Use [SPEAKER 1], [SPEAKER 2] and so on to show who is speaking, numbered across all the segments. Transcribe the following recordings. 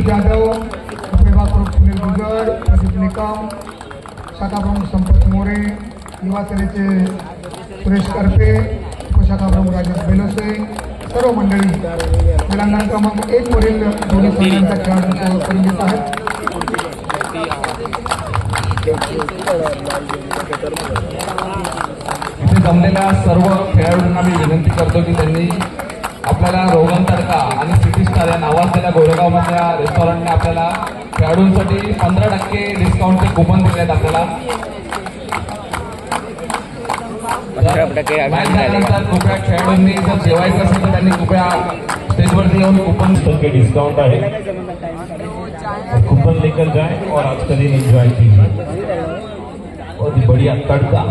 [SPEAKER 1] जाधव, उपविभाग सुनील गुजर, प्रदीप निकम, शाखा प्रमुख संपत मोरे, युवा सेनेचे सुरेश करपे, उपशाखा प्रमुख राजेश बेलोसे, सर्व मंडळी तेलंगणा क्रमांक 1 वरील दोन्ही संघांच्या खेळाडूंसह करून घेत आहेत.
[SPEAKER 2] इथे जमलेल्या सर्व खेळाडूंना मी विनंती करतो की त्यांनी आपल्याला रोगन तडका आणि सिटी स्टार या नावाजलेल्या गोरेगावमधल्या रेस्टॉरंटने आपल्याला खेळाडूंसाठी 15% डिस्काउंटचे कुपन दिले आहेत आपल्याला. मॅच झाल्यानंतर कृपया खेळाडूंनी जर जेवायचं असेल तर त्यांनी कृपया स्टेजवरती येऊन कुपन
[SPEAKER 3] डिस्काउंट आहे, कूपन लेकर जाए और आज का दिन एंजॉय कीजिए. बहुत ही बढ़िया तड़का.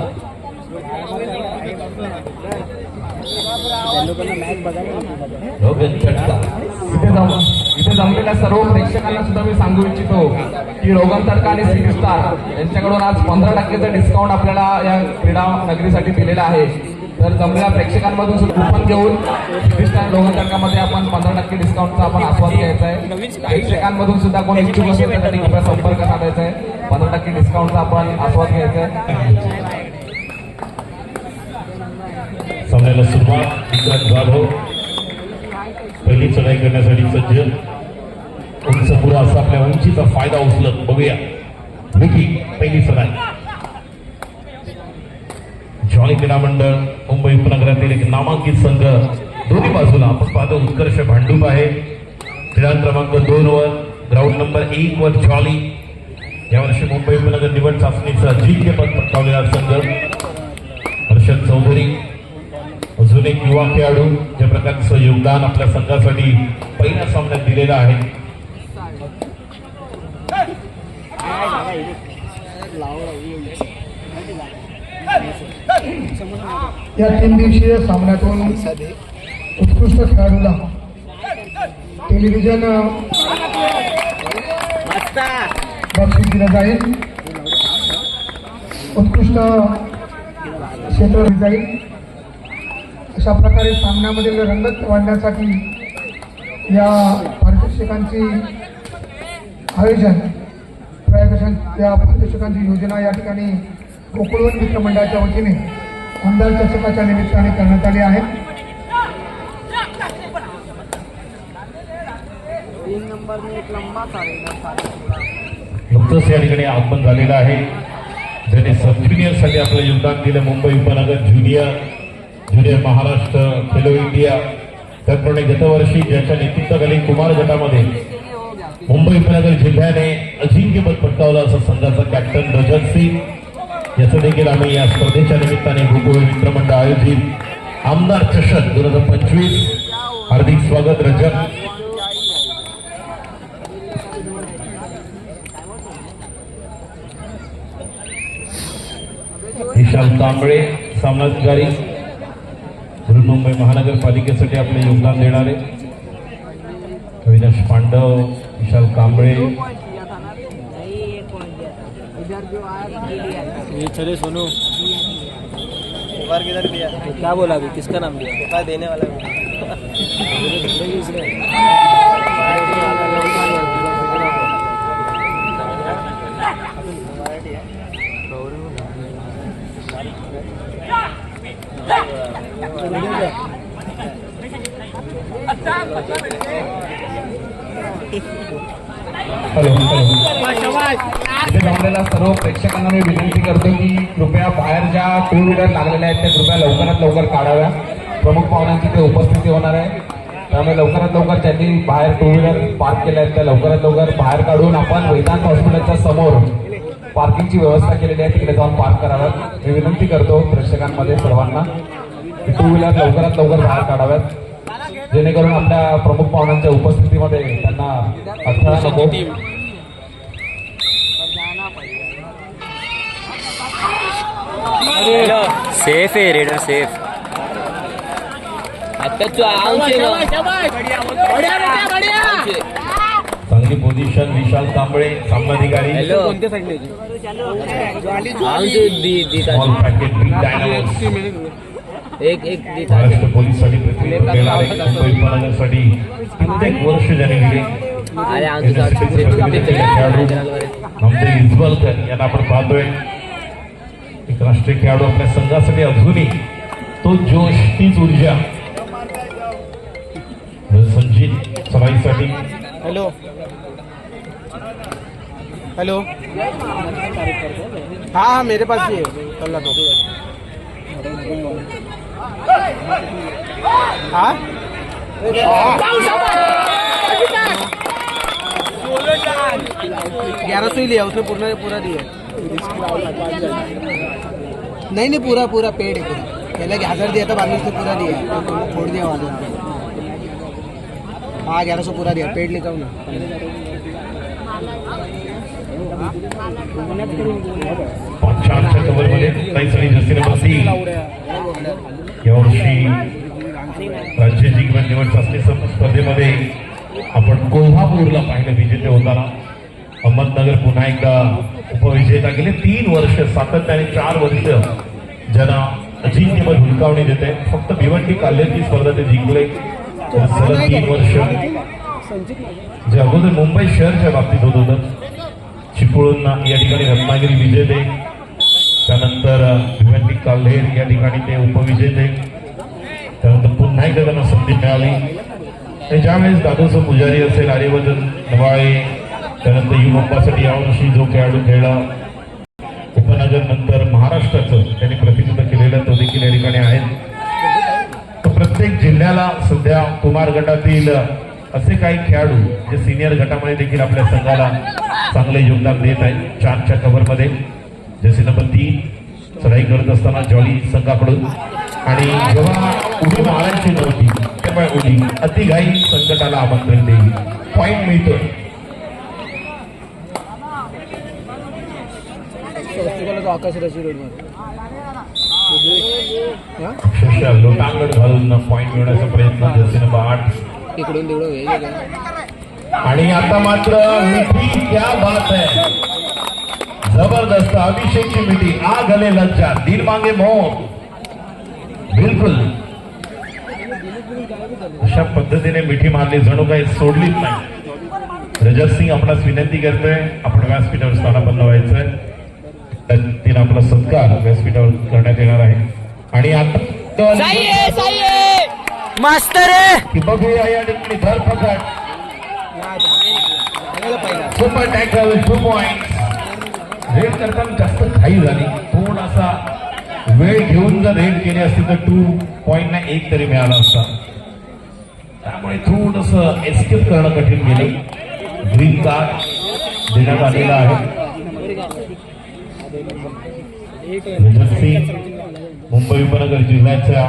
[SPEAKER 2] इथे जमलेल्या सर्व प्रेक्षकांना सुद्धा मी सांगू इच्छितो की रोगन तडका आणि सिटी स्टार यांच्याकडून आज 15% डिस्काउंट आपल्याला या क्रीडा नगरीसाठी दिलेला आहे. तर जमलेल्या प्रेक्षकांमधून सुद्धा कुपन घेऊन सिटी स्टार रोगन तडकामध्ये आपण 15% डिस्काउंटचा आपण आस्वाद घ्यायचा आहे. प्रेक्षकांमधून सुद्धा कोणी इच्छुक असेल तर त्यांनी कृपया संपर्क साधायचा आहे. 15% डिस्काउंटचा आपण आस्वाद घ्यायचा आहे.
[SPEAKER 3] सामन्याला सुरुवात. विक्रांत जाधव पहिली चढाई करण्यासाठी सज्ज. उंच पुरा असा आपल्या उंचीचा फायदा उचलत बघूया. विकी पहिली चढाई. जॉली क्रीडा मंडळ मुंबई उपनगरातील एक नामांकित संघ. दोन्ही बाजूला आपण पाहतो उत्कर्ष भांडूप आहे. क्रीडा क्रमांक 2 वर ग्राउंड नंबर 1 वर जॉली. यावर्षी मुंबई उपनगर निवड चाचणीचं अजिंक्यपद पटकावलेला संघ. हर्षद चौधरी अजून एक युवा खेळाडू ज्या प्रकारचं योगदान आपल्या संघासाठी पहिल्या सामन्यात दिलेलं आहे.
[SPEAKER 1] या 3 दिवसीय सामन्यातून उत्कृष्ट खेळाडूला टेलिव्हिजन बक्षीस दिलं जाईल. उत्कृष्ट क्षेत्र जाईल. अशा प्रकारे सामन्यामधील रंगत वाढण्यासाठी या पारितोषिकांची आयोजन या पारितोषिकांची योजना या ठिकाणी गोकुळवन मित्र मंडळाच्या वतीने आमदार चषकाच्या निमित्ताने करण्यात आली आहे.
[SPEAKER 3] नुकतंच या ठिकाणी आगमन झालेलं आहे. ज्याने सब ज्युनियरसाठी आपलं योगदान दिलं. मुंबई उपनगर ज्युनियर महाराष्ट्र खेलो इंडिया. त्याचप्रमाणे गतवर्षी ज्याच्या नेतृत्वाखाली कुमार गटामध्ये मुंबई उपनगर जिल्ह्याने अजिंक्यपद पटकावलं असं संघाचा कॅप्टन रजत सिंग. याचं देखील आम्ही या स्पर्धेच्या निमित्ताने गोकुळ मित्रमंडळ आयोजित आमदार चषक 2025 हार्दिक स्वागत रजत. विशाल कांबळे सामनाधिकारी मुंबई महानगरपालिकेसाठी आपले योगदान देणारे. अविनाश पांडव, विशाल कांबळे.
[SPEAKER 4] चले सोनू किधर दिया क्या बोला अभी किसका नाम दिया क्या देने वाला
[SPEAKER 2] इथे जमलेल्या सर्व प्रेक्षकांना मी विनंती करतो की कृपया बाहेर ज्या 2 व्हीलर लागलेल्या आहेत त्या कृपया लवकरात लवकर काढाव्या. प्रमुख पाहुण्यांची ते उपस्थिती होणार आहे. त्यामुळे लवकरात लवकर ज्यांनी बाहेर 2 व्हीलर पार्क केल्या आहेत त्या लवकरात लवकर बाहेर काढून आपण वेदांत हॉस्पिटलच्या समोर पार्किंगची व्यवस्था केलेली आहे तिकडे जाऊन पार्क कराव्यात. मी विनंती करतो प्रेक्षकांमध्ये सर्वांना 2 व्हीलर लवकरात लवकर बाहेर काढाव्यात जेणेकरून आपल्या प्रमुख पाहुण्यांच्या उपस्थितीमध्ये त्यांना अडथळा नको.
[SPEAKER 4] सेफ है रेडर सेफ.
[SPEAKER 3] चांगली पोझिशन. विशाल कांबळे सामनाधिकारी. महाराष्ट्र पोलीससाठी मुंबई उपनगरसाठी कित्येक वर्ष ज्याने दिले.
[SPEAKER 4] अरे आमचं
[SPEAKER 3] आमचे इस्बलकर यांना आपण पाहतोय एक राष्ट्रीय खेळाडू आपल्या संघासाठी अजूनही तो जोश तीच ऊर्जा संजीत सराईसाठी
[SPEAKER 4] हेलो हेलो हाँ मेरे पास भी है कल ला दो हाँ 1100 ही लिया उसने पूरा दिया नहीं पूरा पेड है पूरा पहले 1000 दिया था बाद में उसने पूरा दिया तो छोड़ दिया वाले हाँ 1100 पूरा दिया पेड लिखा हूँ ना
[SPEAKER 3] पंचांच्या कव्हरमध्ये ताईस आणि जसीने बसी यावर्षी राज्य जिंकून निवड चाचणी स्पर्धेमध्ये आपण कोल्हापूरला पाहिलं विजेते होताना अहमदनगर पुन्हा एकदा उपविजेता गेले 3 वर्ष सातत्याने 4 वर्ष ज्यांना अजिंक्यपद हुलकावणी देते फक्त भिवंडी काल्हेरची स्पर्धा ते जिंकले सलग 3 वर्ष जे अगोदर मुंबई शहरच्या बाबतीत होत होतं चिपळूणला या ठिकाणी रत्नागिरी विजेते त्यानंतर भिवंडी काल्हेर या ठिकाणी ते उपविजेते त्यानंतर पुन्हा एकदा त्यांना संधी मिळाली ज्यावेळेस दादोसो पुजारी असेल आर्यवर्धन नवाळे त्यानंतर युवकासाठी यावर्षी जो खेळाडू खेळला उपनगर नंतर महाराष्ट्राचं त्यांनी प्रतिनिधित्व केलेलं तो देखील या ठिकाणी आहेत प्रत्येक जिल्ह्याला सध्या कुमार गटातील असे काही खेळाडू जे सिनियर गटामध्ये देखील आपल्या संघाला चांगले योगदान देत आहेत 4च्या कव्हरमध्ये जसे नंबर 3 चढाई करत असताना जॉली संघाकडून आणि जेव्हा उडी मारायची नव्हती तेव्हा उडी अतिघाई संकटाला आमंत्रण देईल पॉइंट मिळतोय अक्षरशः लोटांगण घालून पॉइंट मिळवण्याचा प्रयत्न जसे नंबर 8
[SPEAKER 4] इकडून तिकडून
[SPEAKER 3] आणि आता मात्र मिठी क्या बात है जबरदस्त अभिषेकची मिठी आ गले लज्जा दिल मांगे मोह बिलकुल अशा पद्धतीने मिठी मारली जणू काही सोडलीच नाही रजत सिंग आपणास विनंती करतोय आपण व्यासपीठावर स्थानापन्न व्हायचंय तिने आपला सत्कार व्यासपीठावर करण्यात येणार आहे आणि आता
[SPEAKER 4] मास्तर
[SPEAKER 3] की बघूया या ठिकाणी धरपकड सुपर टॅकल 2 पॉइंट रेड करताना जास्त घाई झाली थोडासा वेळ घेऊन जर रेड केली असती तर 2 पॉइंटना 1 तरी मिळाला असता त्यामुळे थोडस एस्केप करणं कठीण गेले ग्रीन कार्ड देण्यात आलेला आहे मुंबई उपनगर जिल्ह्याच्या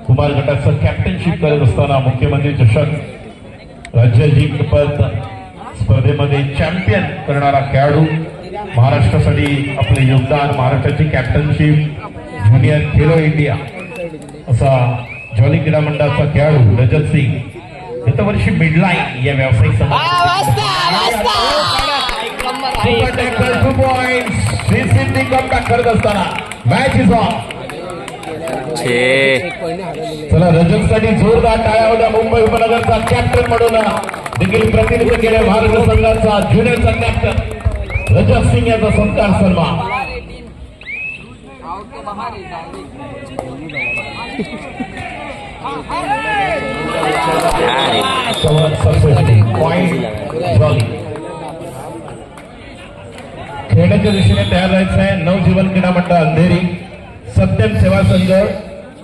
[SPEAKER 3] कुमार गटाचं कॅप्टनशिप करत असताना मुख्यमंत्री चषक राज्य जिंकपद स्पर्धेमध्ये चॅम्पियन करणारा खेळाडू महाराष्ट्रासाठी आपले योगदान महाराष्ट्राची कॅप्टनशिप ज्युनियर खेलो इंडिया असा जॉली क्रीडा मंडळाचा खेळाडू रजत सिंग गतवर्षी मिडलाईन या व्यावसायिक करत असताना मॅच इज ऑन चला रजत साठी जोरदार टाळ्या होत्या मुंबई उपनगरचा कॅप्टन म्हणून देखील प्रतिनिधित्व केले भारत संघाचा ज्युनियरचा कॅप्टन रजत सिंग याचा सत्कार सन्मान खेळण्याच्या दिशेने तयार राहायचं आहे नवजीवन क्रीडा मंडळ अंधेरी सत्यम सेवा संघ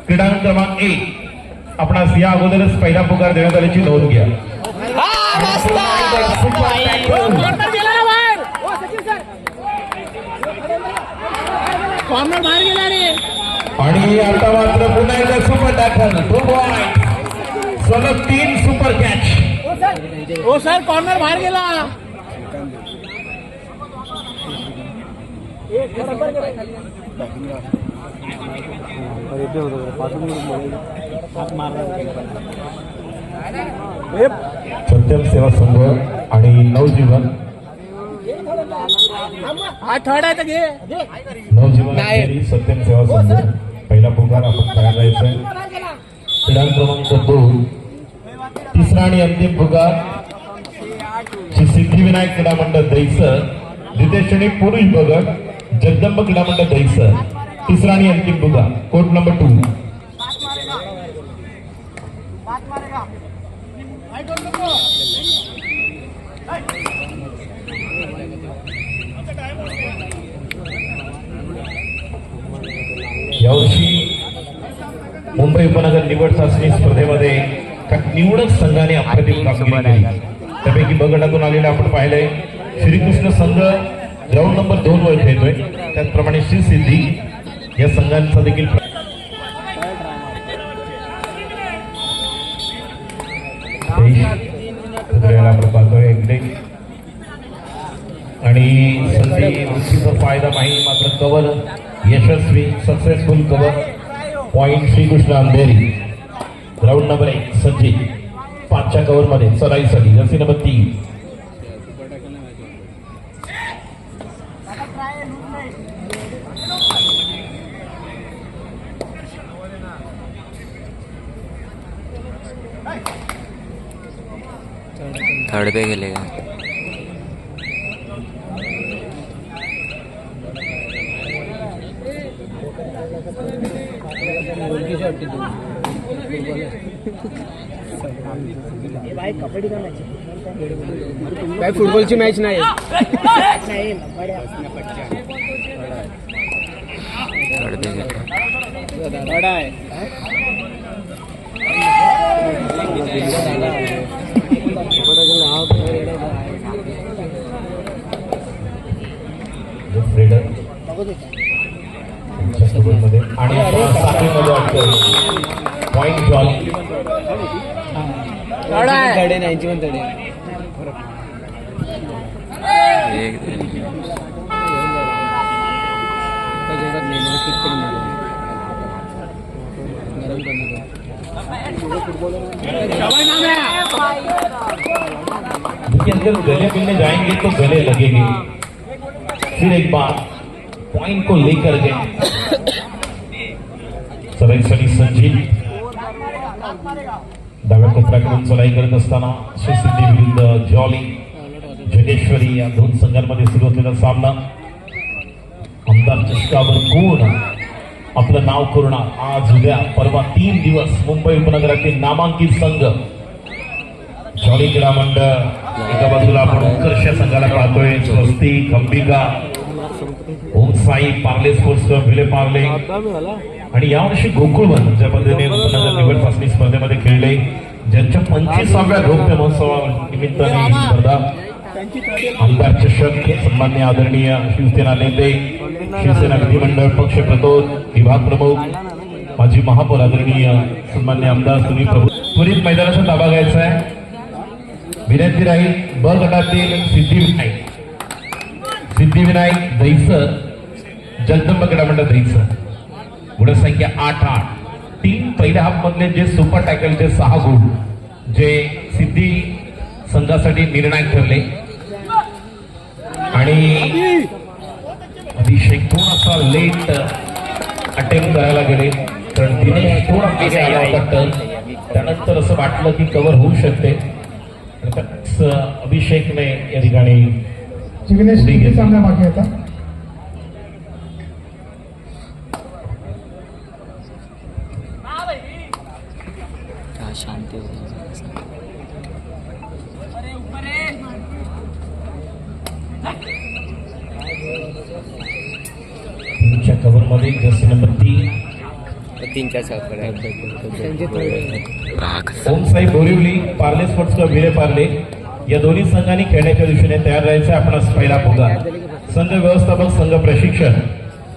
[SPEAKER 3] क्रीडांगण क्रमांक 1 आपणास या अगोदरच पहिला पुकार देण्यात आल्याची नोंद घ्या आणि आता मात्र पुन्हा एकदा सुपर टॅकल 2 पॉइंट सलग 3 सुपर कॅच
[SPEAKER 4] ओ सर कॉर्नर बाहेर गेला
[SPEAKER 3] सत्यम सेवा संघ आणि नवजीवन
[SPEAKER 4] हा थर्ड आहे तर घे
[SPEAKER 3] नवजीवन अंधेरी सत्यम सेवा संघ पहिला पुकार आपण तयार राहायचंय क्रीडांगण क्रमांक 2 तिसरा आणि अंतिम पुकार सिद्धिविनायक क्रीडा मंडळ दहिसर, द्वितीय श्रेणी पुरुष बगट जगदंब क्रीडा मंडळ दहिसर, तिसरा आणि अंतिम बुगा कोर्ट नंबर 2. यावर्षी मुंबई उपनगर निवड चाचणी स्पर्धेमध्ये निवडक संघाने अप्रतिम कामगिरी केली. त्यापैकी ब गटातून आलेले आपण पाहिलंय श्रीकृष्ण संघ ग्राउंड नंबर 2 वर खेळतोय. त्याचप्रमाणे श्री सिद्धी या संघांचा देखील आपण पाहतोय इकडे आणि संधी वृत्तीचा फायदा नाही, मात्र कव्हर यशस्वी successful cover point Shrikrishna Andheri. Ground number 1 सज्जी 5च्या कव्हर मध्ये चढाईसाठी जर्सी नंबर 3.
[SPEAKER 5] थर्ड पे खेलेगा.
[SPEAKER 4] भाई फुटबॉलची मॅच नाही
[SPEAKER 5] थर्ड पे खेलेगा.
[SPEAKER 3] मध्ये आणि पॉइंट जॉली
[SPEAKER 4] तडे नाही पण तडे
[SPEAKER 5] एक
[SPEAKER 3] अंदर गले मिलने जाएंगे तो गले लगेंगे. फिर एक बार पॉइंट को लेकर गए सराईसाठी संजीत डाव्या कोपऱ्याकडून चढाई करत असताना श्रीसिद्धी विरुद्ध जॉली जगेश्वरी या दोन संघांमध्ये सुरू असलेला सामना. आमदार चषकावर कोण आपलं नाव करणार आज उद्या परवा 3 दिवस मुंबई उपनगरातील नामांकित संघ जॉली क्रीडा मंडळ एका बाजूला आपण उत्कर्ष संघाला पाहतोय. स्वस्ती अंबिका ओम साई पार्ले स्पोर्ट्स क्लब विले पार्ले आणि यावर्षी गोकुळवन ज्या पद्धतीने उपनगर निवड चाचणी स्पर्धेमध्ये खेळले ज्यांच्या 25व्या रौप्य महोत्सवानिमित्ताने ही स्पर्धा आमदार चषक सन्मान्य आदरणीय शिवसेना नेते शिवसेना विधिमंडळ पक्ष प्रतोद विभाग प्रमुख माजी महापौर आदरणीय सन्मान्य आमदार सुनील प्रभू त्वरित मैदानाचा ताबा घ्यायचा आहे. विनंती राहील ब गटातील सिद्धिविनायक दहिसर जगदंब क्रीडा मंडळ दहिसर गुण संख्या 8-8. 3 पहिल्या हाफ मधले जे सुपर टॅकलचे 6 गुण जे सिद्धी संघासाठी निर्णायक ठरले आणि अतिशय थोडासा लेट अटेम्प्ट करायला गेले कारण दिनेश थोडा मागे आला होता टर्न. त्यानंतर असं वाटलं की कव्हर होऊ शकते. अभिषेकने या ठिकाणी
[SPEAKER 1] जिग्नेश किती सामना बाकी होता.
[SPEAKER 5] शांती
[SPEAKER 3] तुमच्या कव्हर मध्ये जर्सी नंबर
[SPEAKER 5] 3-4
[SPEAKER 3] ओम साई बोरिवली पार्ले स्पोर्ट्स क्लब विले पार्ले या दोन्ही संघांनी खेळण्याच्या दिशेने तयार राहायचे. आपणास पहिला पुगा संघ व्यवस्थापक संघ प्रशिक्षण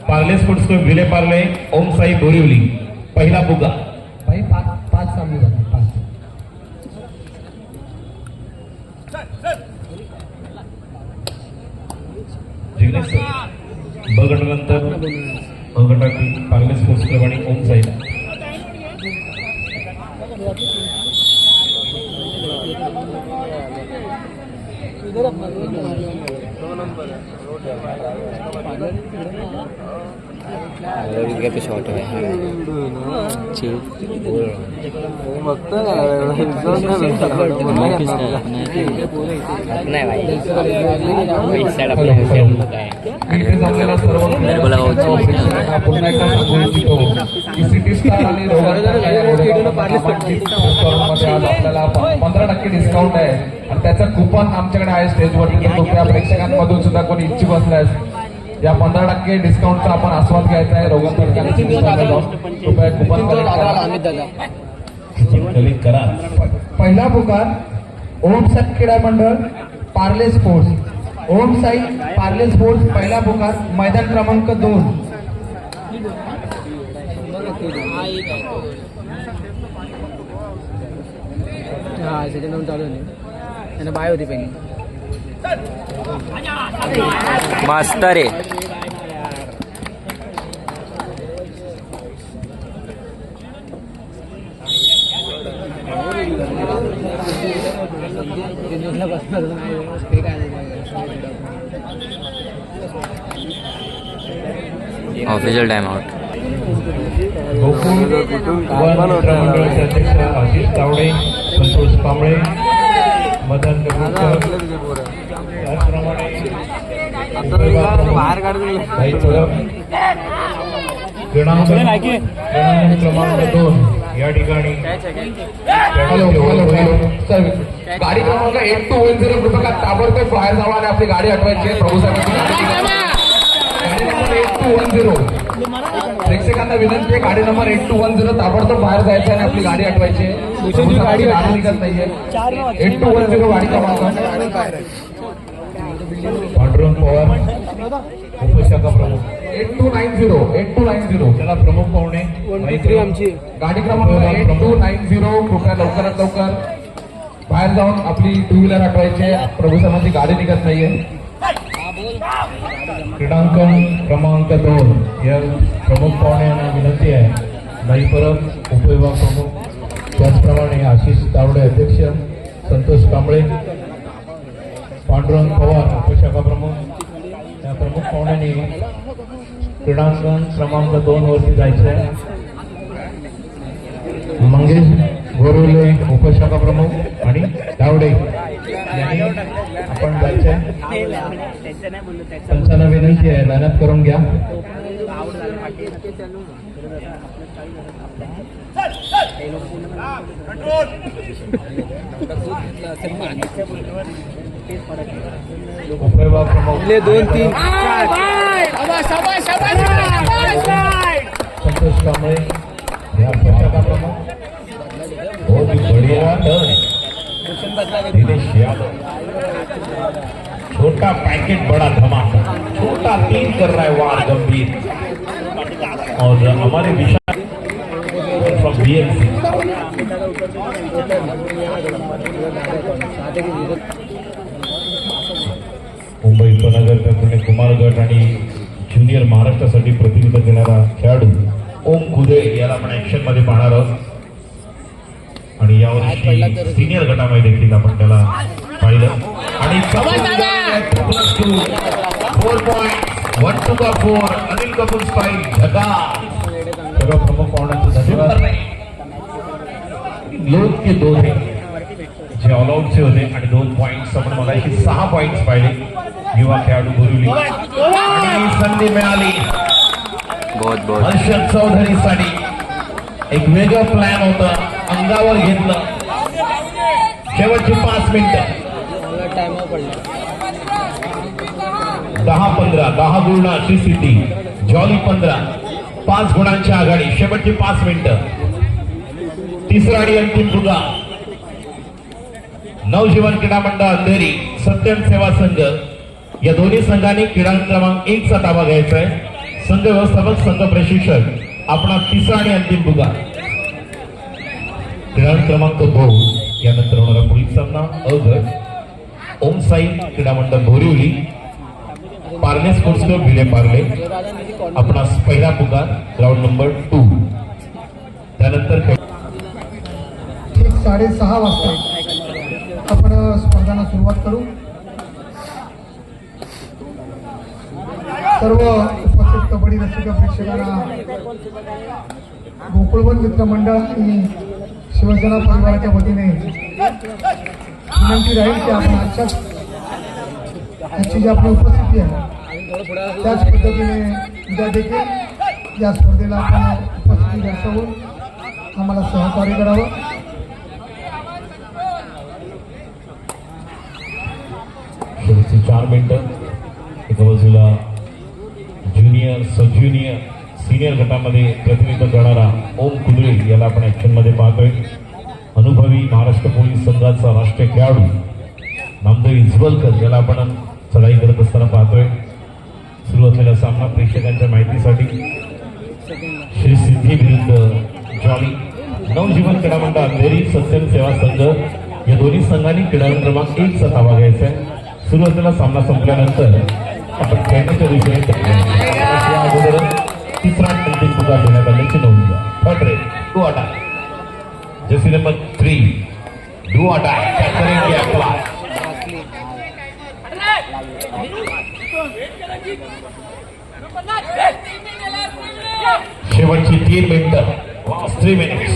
[SPEAKER 3] पार्ले स्पोर्ट्स क्लब विले पार्ले ओम साई बोरिवली पहिला पुगा.
[SPEAKER 1] भाई 5 सामने जातात 5.
[SPEAKER 3] जिग्नेश ब गटानंतर अ गटातील पार्ले स्पोर्ट्स क्लब आणि ओम साई.
[SPEAKER 5] शॉर्ट आहे
[SPEAKER 2] इथे जमलेला सर्व प्रेक्षकांना पुन्हा एकदा सांगू इच्छितो की सिटी स्टार आणि रोगांच्या या रोगांमध्ये आज आपल्याला 15% डिस्काउंट आहे आणि त्याचं कुपन आमच्याकडे आहे स्टेजवरती. तर कृपया प्रेक्षकांमधून सुद्धा कोणी इच्छुक असल्यास या 15% डिस्काउंटचा आपण आस्वाद घ्यायचा आहे. रोगांच्या कृपया कुपन
[SPEAKER 3] कलेक्ट करा.
[SPEAKER 1] पहिला पुकार ओम साई क्रीडा मंडळ पार्ले स्पोर्ट्स. ओम साई पार्ले स्पोर्ट्स पहिला पुकार मैदान क्रमांक 2.
[SPEAKER 4] हा सेकंड राऊंड चालू आहे त्यांना बाय होती पहिली.
[SPEAKER 5] मास्तर आहे ऑफिशियल टाइम आउट.
[SPEAKER 3] गोकुळ वन मित्रमंडळाचे अध्यक्ष आशिष तावडे, संतोष कांबळे, मदन कपूरकर, त्याचप्रमाणे
[SPEAKER 4] बाहेर काढून
[SPEAKER 3] काही चौरब, क्रमांक 2 या ठिकाणी
[SPEAKER 2] हॅलो सर, गाडी क्रमांक 8210 कृपया ताबडतोब बाहेर जावा आणि आपली गाडी हटवायची आहे. प्रभू साहेबांची गाडी नंबर 8210. प्रेक्षकांना विनंती आहे, गाडी नंबर 8210 ताबडतोब बाहेर जायचं आणि आपली गाडी हटवायची आहे. गाडी निघत नाहीये. 8210 गाडी क्रमांक.
[SPEAKER 3] पांडुरंग पवार उपशाखा प्रमुख
[SPEAKER 2] 8290
[SPEAKER 3] त्याला प्रमुख पाहुणे मैत्री
[SPEAKER 4] आमची
[SPEAKER 2] गाडी क्रमांक 8290 कृपया लवकरात लवकर बाहेर जाऊन आपली टू व्हीलर हटवायची आहे. प्रभू साहेबांची गाडी निघत नाहीये.
[SPEAKER 3] क्रीडांकन क्रमांक 2 या प्रमुख पाहुण्यांना विनंती आहे. नाही परब उपविभाग प्रमुख, त्याचप्रमाणे आशिष तावडे अध्यक्ष, संतोष कांबळे, पांडुरंग पवार उपशाखा प्रमुख या प्रमुख पाहुण्यांनी क्रीडांगण क्रमांक 2 वरती जायचं आहे. मंगेश गोरुले उपशाखा प्रमुख आणि तावडे यांनी आपण जायचं आहे. पंचांना विनंती आहे, मेहनत करून घ्या. उपविभाग प्रमुख
[SPEAKER 4] 2-3
[SPEAKER 3] संतोष कांबळे या उपशाखा प्रमुख. बहुत ही बढ़िया दिनेश यादव. छोटा पैकेट बड़ा धमाका, छोटा 3 कर रहा है वार गंभीर. और हमारे विशाल फ्रॉम बीएमसी मुंबई उपनगर त्याचप्रमाणे कुमारगट आणि ज्युनियर महाराष्ट्रासाठी प्रतिनिधित्व देणारा खेळाडू ओम कुदे याला आपण ऍक्शन मध्ये पाहणार आहोत. आणि यावर्षी सिनियर गटामध्ये देखील आपण त्याला पाहिलं. आणि 4.12 अनिल कपूर स्टाईल झगा सगळं प्रमुख पाहुण्यांचं धन्यवाद. लोक के 2 हे जे ऑलआउटचे होते आणि 2 पॉइंट्स आपण मगाशी 6 पॉइंट्स पाहिले. युवा खेळाडू बोरिवली आणि संधी मिळाली हर्षद चौधरीसाठी. एक वेगळं प्लॅन होता, अंगावर घेतलं. शेवटची 5 मिनिटं 10-15 10 गुण अशी स्थिती. जॉली 15 5 गुणांची आघाडी. शेवटची 5 मिनिटं. तिसरा आणि अंतिम पुगा नवजीवन क्रीडा मंडळ अंधेरी, सत्यम सेवा संघ या दोन्ही संघांनी क्रीडा क्रमांक 1चा ताबा घ्यायचा आहे. संघ व्यवस्थापक, संघ प्रशिक्षक आपला तिसरा आणि अंतिम पुगा. क्रीडा क्रमांक 2 यानंतर होणारा पुढील सामना अ गट ओम साई क्रीडा मंडळ बोरिवली, पार्ले स्पोर्ट्स क्लब विले पार्ले आपला पहिला पुकार ग्राउंड नंबर 2. त्यानंतर
[SPEAKER 1] ठीक 6:30 वाजता आपण स्पर्धांना सुरुवात करू. सर्व उपस्थित कबड्डी रसिक प्रेक्षकांना गोकुळवन मित्र मंडळ आणि शिवसेना परिवाराच्या वतीने विनंती राहील की आपण आजची जी आपली उपस्थिती आहे त्याच पद्धतीने उद्या देखील या स्पर्धेला आपण उपस्थिती दर्शवून आम्हाला सहकार्य करावं.
[SPEAKER 3] शेवटची 4 मिनिटं. एका बाजूला ज्युनियर, सब ज्युनियर, सिनियर गटामध्ये प्रतिनिधित्व करणारा ओम कुदळे याला आपण ॲक्शनमध्ये पाहतोय. अनुभवी महाराष्ट्र पोलीस संघाचा राष्ट्रीय खेळाडू नामदेव इजवलकर याला आपण चढाई करत असताना पाहतोय. सुरू असलेला सामना प्रेक्षकांच्या माहितीसाठी श्री सिद्धी विरुद्ध जॉली. नवजीवन क्रीडा मंडळ अंधेरी, सत्यम सेवा संघ या दोन्ही संघांनी क्रीडा क्रमांक 1 चा ताबा घ्यायचा आहे. सुरू असलेला सामना संपल्यानंतर आपण खेळण्याच्या दिशेने अगोदर तिसरा अंतिम पुकार देण्यात आल्याची नोंद घ्या. Third raid to attack, jersey number 3 do attack करेंगे आपला. शेवटची 3 मिनिटं, लास्ट 3 मिनिट्स.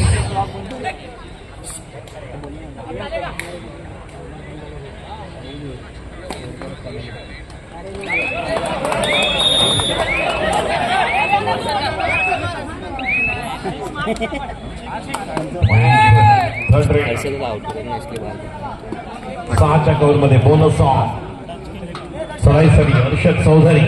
[SPEAKER 3] थर्ड रेड
[SPEAKER 5] ऐसे तो आउट करना इसके बाद
[SPEAKER 3] 6च्या कव्हरमध्ये बोनस ऑन. चढाईसाठी हर्षद चौधरी.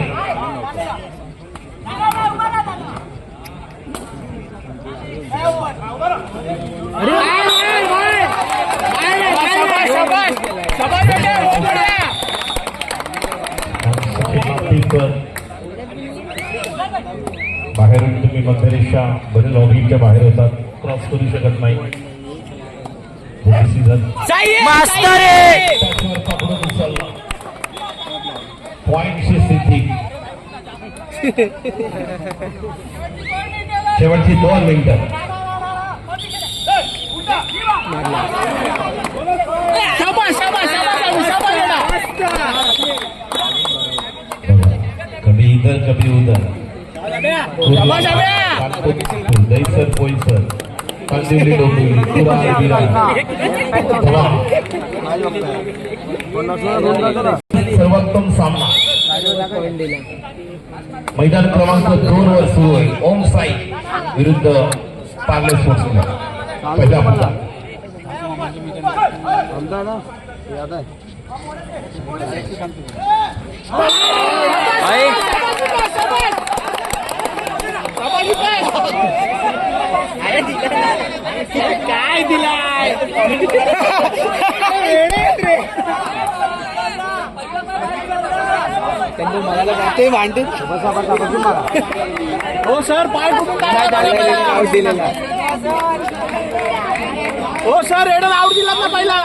[SPEAKER 3] बाहेरून तुम्ही मध्यरेषा बरेच लॉबीच्या बाहेर होतात, क्रॉस करू शकत नाही. पॉइंटची स्थिती. शेवटची 2 मिनिटं. कभी इधर कभी उधर. दैसर पोईसर, कांदिवली डोंबिवली, कुडाळ विरार. सर्वोत्तम सामना मैदान क्रमांक 2 वर सुरू आहे. ओम साई विरुद्ध पार्ले स्पोर्ट्स क्लब. पहिला मुद्दा
[SPEAKER 4] काय दिलाय ते भांडते. हो सर, पाय आउट दिलेला. हो सर, रेडर आउट दिला ना पहिला.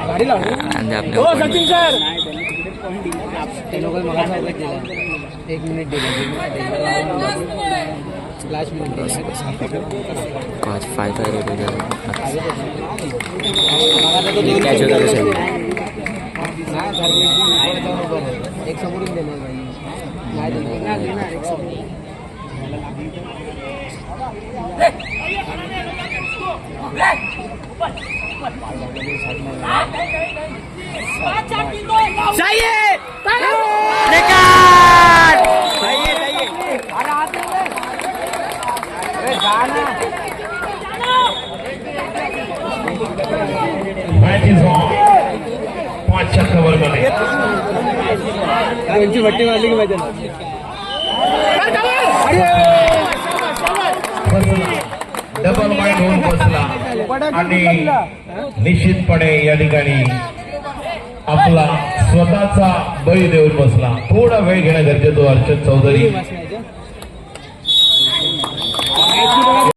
[SPEAKER 4] गाडी लावली. हो सचिन सर, ते लोक मला 1 मिनिट दिलं. लास्ट मिनिट
[SPEAKER 5] 5
[SPEAKER 4] एक समोरून देणार
[SPEAKER 3] मॅच इज ऑन. 5च्या कव्हरमध्ये
[SPEAKER 4] त्यांची भट्टी मारली की माहिती
[SPEAKER 3] डबल माइंड होऊन बसला आणि निश्चितपणे या ठिकाणी आपला स्वतःचा बळी देऊन बसला. थोडा वेळ घेणं गरजेचं. हर्षद चौधरी